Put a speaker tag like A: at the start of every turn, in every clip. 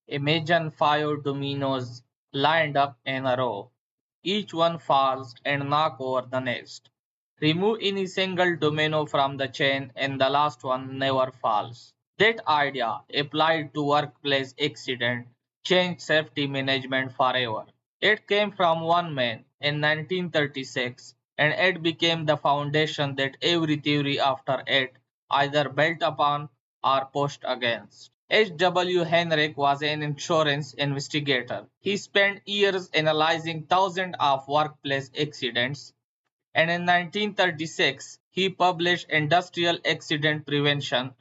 A: Imagine 5 dominoes lined up in a row. Each one falls and knock over the next. Remove any single domino from the chain and the last one never falls. That idea, applied to workplace accident, changed safety management forever. It came from one man in 1936 and it became the foundation that every theory after it either built upon or pushed against. H.W. Heinrich was an insurance investigator. He spent years analyzing thousands of workplace accidents, and in 1936 he published Industrial Accident Prevention,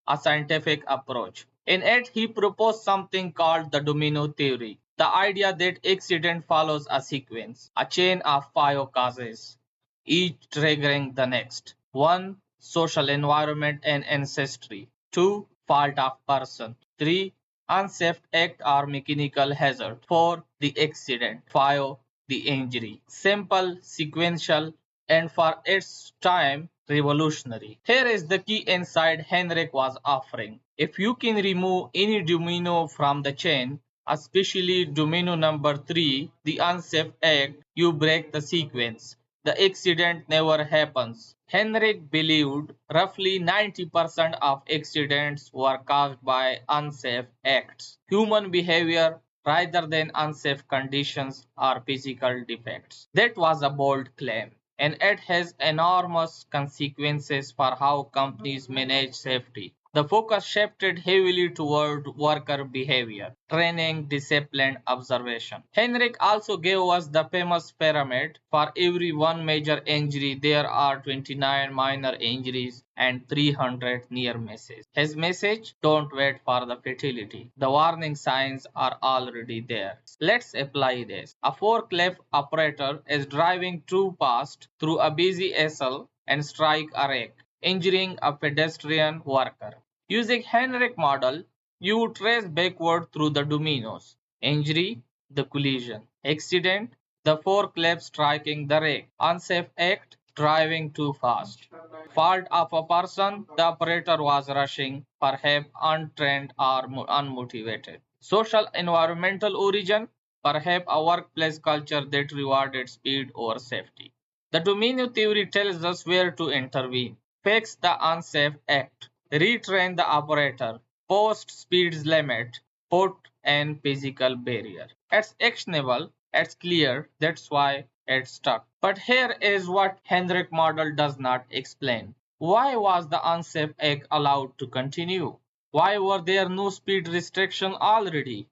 A: a scientific approach. In it, he proposed something called the domino theory, the idea that accident follows a sequence, a chain of 5 causes, each triggering the next. 1. Social environment and ancestry. 2. Fault of person. 3. Unsafe act or mechanical hazard. 4. The accident. 5. The injury. Simple, sequential, and for its time revolutionary. Here is the key insight Heinrich was offering. If you can remove any domino from the chain, especially domino number 3, the unsafe act, you break the sequence. The accident never happens. Heinrich believed roughly 90% of accidents were caused by unsafe acts, human behavior rather than unsafe conditions or physical defects. That was a bold claim, and it has enormous consequences for how companies manage safety. The focus shifted heavily toward worker behavior, training, discipline, observation. Heinrich also gave us the famous pyramid. For every one major injury, there are 29 minor injuries and 300 near misses. His message: don't wait for the fatality. The warning signs are already there. Let's apply this. A forklift operator is driving too fast through a busy SL and strike a wreck, injuring a pedestrian worker. Using Heinrich model, you trace backward through the dominoes. Injury, the collision. Accident, the forklift striking the wreck. Unsafe act, driving too fast. Fault of a person, the operator was rushing, perhaps untrained or unmotivated. Social environmental origin, perhaps a workplace culture that rewarded speed over safety. The domino theory tells us where to intervene. Fix the unsafe act. Retrain the operator. Post speed limit. Put an physical barrier. It's actionable. It's clear. That's why it's stuck. But here is what Heinrich model does not explain. Why was the unsafe act allowed to continue? Why were there no speed restriction already?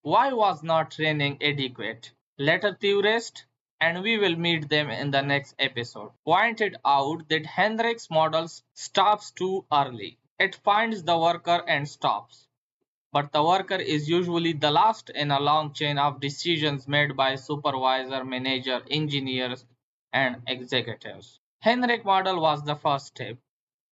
A: Why was not training adequate? Later theorists, and we will meet them in the next episode, pointed out that Heinrich's model stops too early. It finds the worker and stops. But the worker is usually the last in a long chain of decisions made by supervisor, manager, engineers, and executives. Heinrich model was the first step.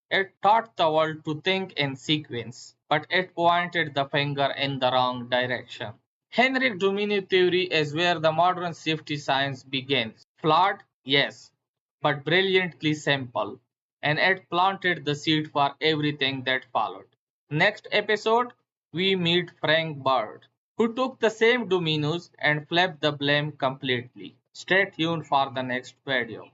A: It taught the world to think in sequence, but it pointed the finger in the wrong direction. Heinrich Domino theory is where the modern safety science begins. Flawed? Yes, but brilliantly simple. And it planted the seed for everything that followed. Next episode, we meet Frank Bird, who took the same dominoes and flipped the blame completely. Stay tuned for the next video.